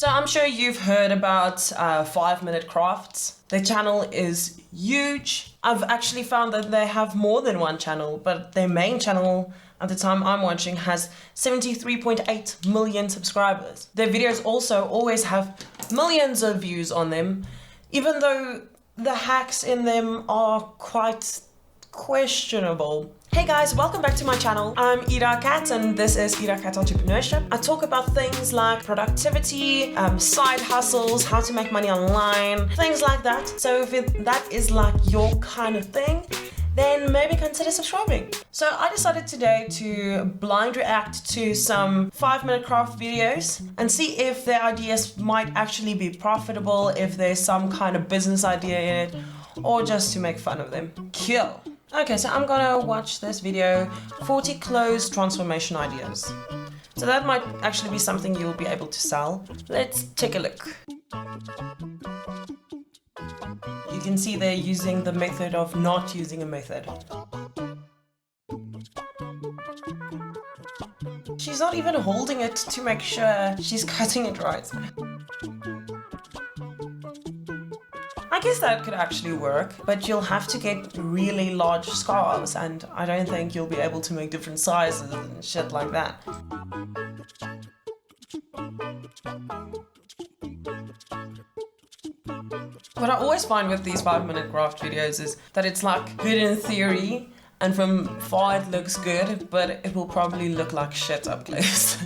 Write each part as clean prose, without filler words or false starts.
So I'm sure you've heard about 5-minute crafts. Their channel is huge. I've actually found that they have more than one channel, but their main channel at the time I'm watching has 73.8 million subscribers. Their videos also always have millions of views on them, even though the hacks in them are quite questionable. Hey guys, welcome back to my channel. I'm idacatbekker and this is idacatbekker Entrepreneurship. I talk about things like productivity, side hustles, how to make money online, things like that. So if that is like your kind of thing, then maybe consider subscribing. So I decided today to blind react to some 5-minute craft videos and see if their ideas might actually be profitable, if there's some kind of business idea in it, or just to make fun of them. Cool. Okay, so I'm gonna watch this video, 40 clothes transformation ideas. So that might actually be something you'll be able to sell. Let's take a look. You can see they're using the method of not using a method. She's not even holding it to make sure she's cutting it right. I guess that could actually work, but you'll have to get really large scarves and I don't think you'll be able to make different sizes and shit like that. What I always find with these 5-minute craft videos is that it's like good in theory and from far it looks good, but it will probably look like shit up close.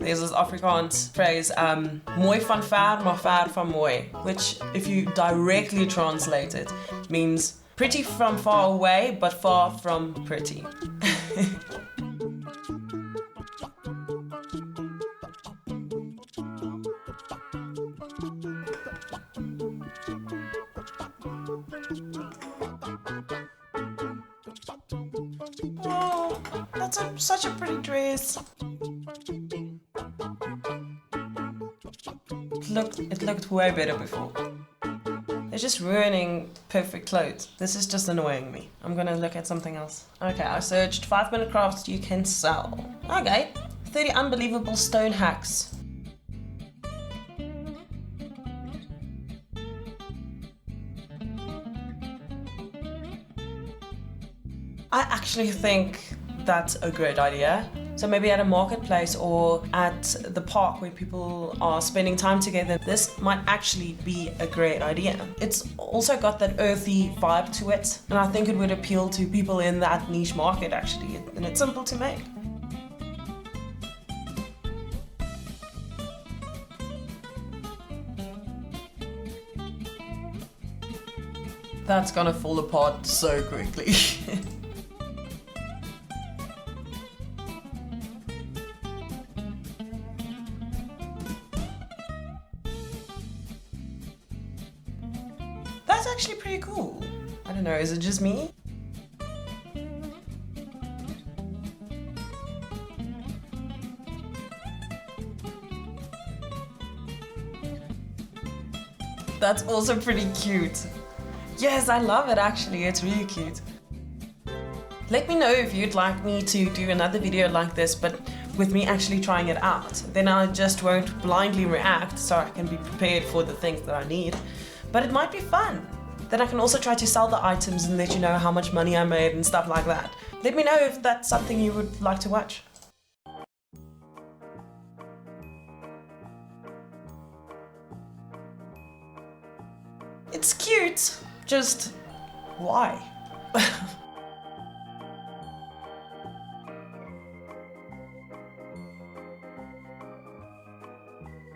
There's this Afrikaans phrase, mooi van ver, maar ver van mooi, which if you directly translate it, means pretty from far away, but far from pretty. Oh, that's such a pretty dress. It looked way better before. They're just ruining perfect clothes. This is just annoying me. I'm gonna look at something else. Okay, I searched 5-minute crafts you can sell. Okay, 30 unbelievable stone hacks. I actually think that's a great idea. So maybe at a marketplace or at the park where people are spending time together, this might actually be a great idea. It's also got that earthy vibe to it, and I think it would appeal to people in that niche market actually, and it's simple to make. That's gonna fall apart so quickly. That's actually pretty cool. I don't know, is it just me? That's also pretty cute. Yes, I love it actually, it's really cute. Let me know if you'd like me to do another video like this, but with me actually trying it out. Then I just won't blindly react, so I can be prepared for the things that I need. But it might be fun. Then I can also try to sell the items and let you know how much money I made and stuff like that. Let me know if that's something you would like to watch. It's cute, just why?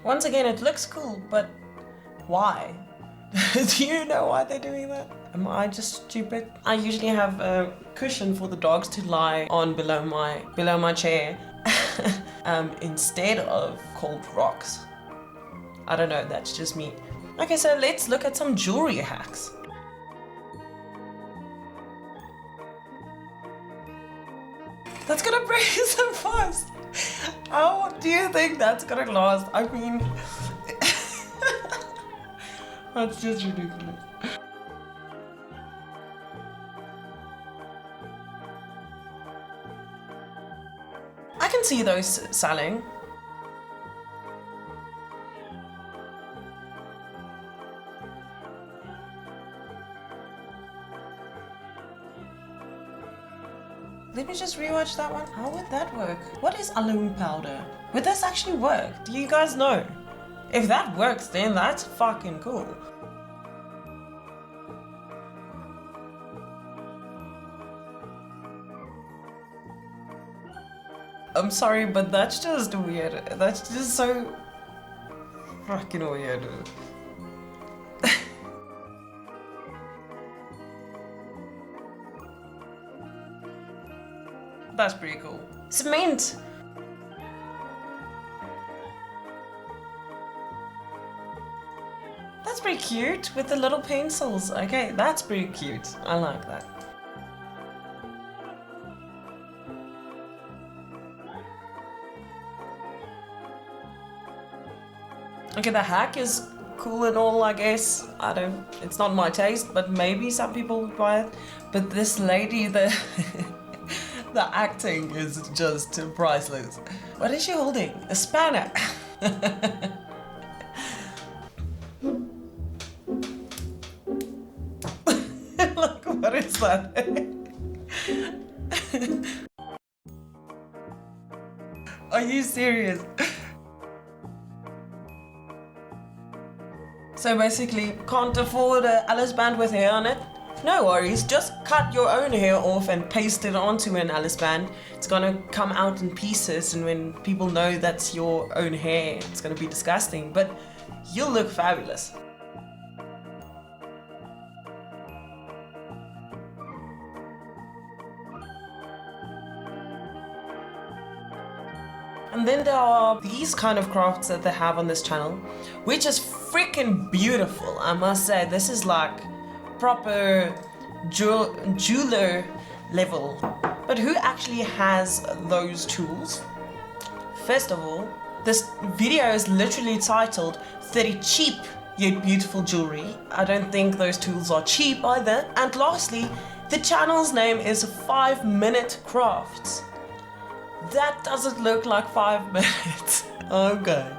Once again, it looks cool, but why? Do you know why they're doing that? Am I just stupid? I usually have a cushion for the dogs to lie on below my chair instead of cold rocks. I don't know, that's just me. Okay, so let's look at some jewelry hacks. That's gonna break so fast. How do you think that's gonna last? I mean, that's just ridiculous. I can see those selling. Let me just rewatch that one. How would that work? What is alum powder? Would this actually work? Do you guys know? If that works, then that's fucking cool. I'm sorry, but that's just weird. That's just so fucking weird. That's pretty cool. Cement! That's pretty cute with the little pencils. Okay, that's pretty cute. I like that. Okay, the hack is cool and all, I guess. It's not my taste, but maybe some people would buy it. But this lady, the acting is just priceless. What is she holding? A spanner. Look, what is that? Are you serious? So basically, can't afford a Alice band with hair on it? No worries, just cut your own hair off and paste it onto an Alice band. It's gonna come out in pieces, and when people know that's your own hair, it's gonna be disgusting, but you'll look fabulous. And then there are these kind of crafts that they have on this channel, which is freaking beautiful, I must say. This is like proper jeweler level. But who actually has those tools? First of all, this video is literally titled 30 cheap yet beautiful jewelry. I don't think those tools are cheap either. And lastly, the channel's name is 5-Minute Crafts. That doesn't look like 5 minutes. Okay.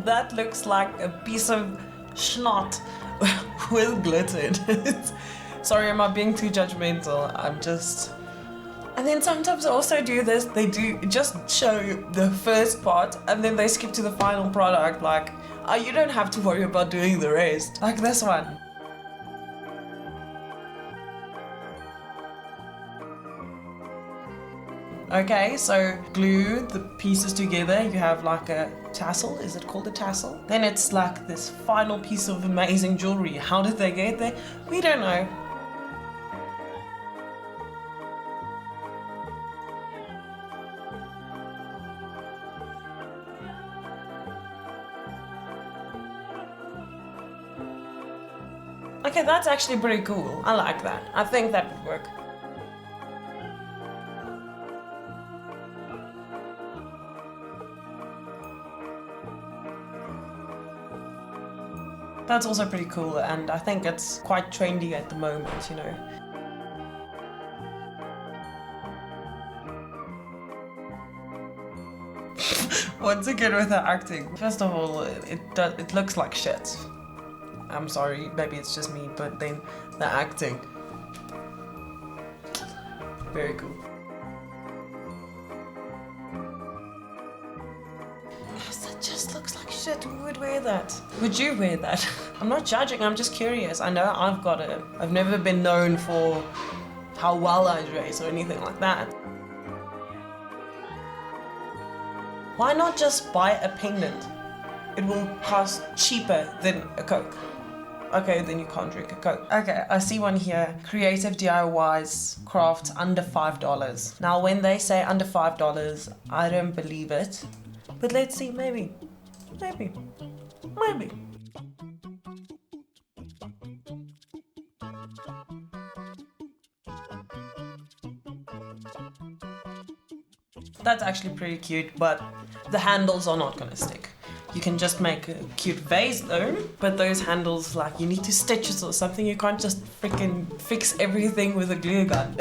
That looks like a piece of snot with glitter in it. Sorry, am I being too judgmental? I'm just... And then sometimes I also do this, they do just show the first part and then they skip to the final product, like, oh, you don't have to worry about doing the rest. Like this one. Okay, so glue the pieces together, you have like a tassel, is it called a tassel? Then it's like this final piece of amazing jewelry. How did they get there? We don't know. Okay, that's actually pretty cool. I like that. I think that would work. That's also pretty cool, and I think it's quite trendy at the moment, you know. Once again with the acting. First of all, it looks like shit. I'm sorry, maybe it's just me, but then the acting. Very cool. That just looks like shit. Who would wear that? Would you wear that? I'm not judging, I'm just curious. I know I've got it. I've never been known for how well I dress or anything like that. Why not just buy a pendant? It will cost cheaper than a Coke. Okay, then you can't drink a Coke. Okay, I see one here. Creative DIYs, crafts under $5. Now, when they say under $5, I don't believe it. But let's see, maybe. Maybe. Maybe. That's actually pretty cute, but the handles are not gonna stick. You can just make a cute vase though, but those handles, like, you need to stitch it or something. You can't just freaking fix everything with a glue gun.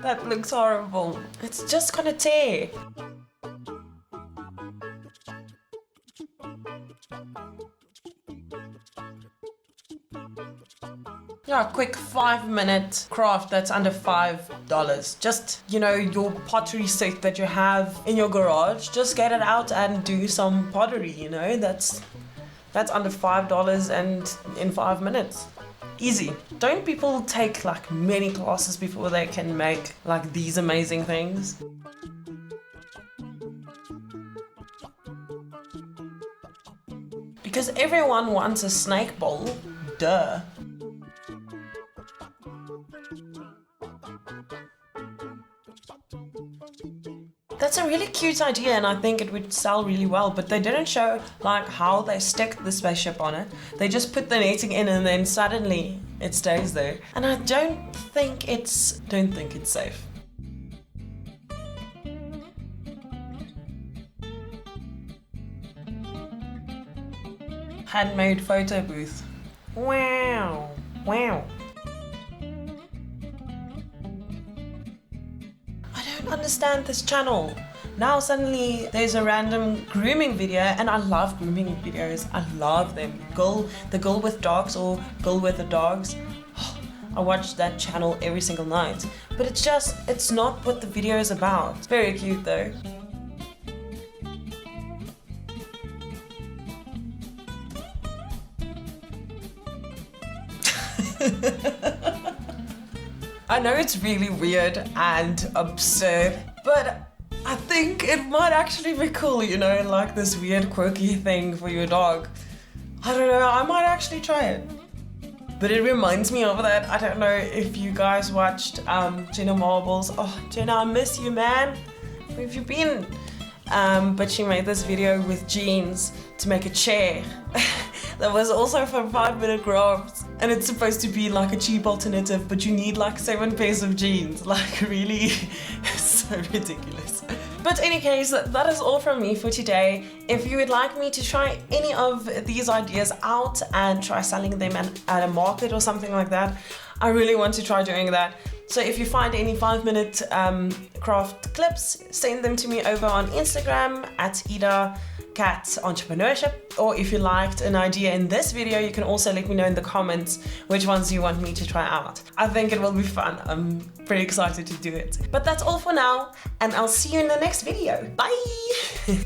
That looks horrible. It's just gonna tear. Yeah, a quick 5-minute craft that's under $5. Just, you know, your pottery set that you have in your garage, just get it out and do some pottery, you know, that's under $5 and in 5 minutes. Easy. Don't people take like many classes before they can make like these amazing things? Because everyone wants a snake bowl, duh. That's a really cute idea and I think it would sell really well, but they didn't show like how they stick the spaceship on it. They just put the netting in and then suddenly it stays there. And I don't think it's safe. Handmade photo booth. Wow. Wow. I don't understand this channel. Now suddenly there's a random grooming video and I love grooming videos. I love them. The girl with dogs or girl with the dogs. I watch that channel every single night. But it's not what the video is about. It's very cute though. I know it's really weird and absurd, but I think it might actually be cool, you know, like this weird quirky thing for your dog. I don't know, I might actually try it. But it reminds me of that, I don't know if you guys watched Jenna Marbles. Oh, Jenna, I miss you, man. Where have you been? But she made this video with jeans to make a chair. That was also from 5-minute crafts, and it's supposed to be like a cheap alternative, but you need like 7 pairs of jeans. Like really, so ridiculous. But in any case, that is all from me for today. If you would like me to try any of these ideas out and try selling them at a market or something like that, I really want to try doing that. So if you find any 5-minute craft clips, send them to me over on Instagram at idacatbekker. Or if you liked an idea in this video, you can also let me know in the comments which ones you want me to try out. I think it will be fun. I'm pretty excited to do it. But that's all for now, and I'll see you in the next video. Bye!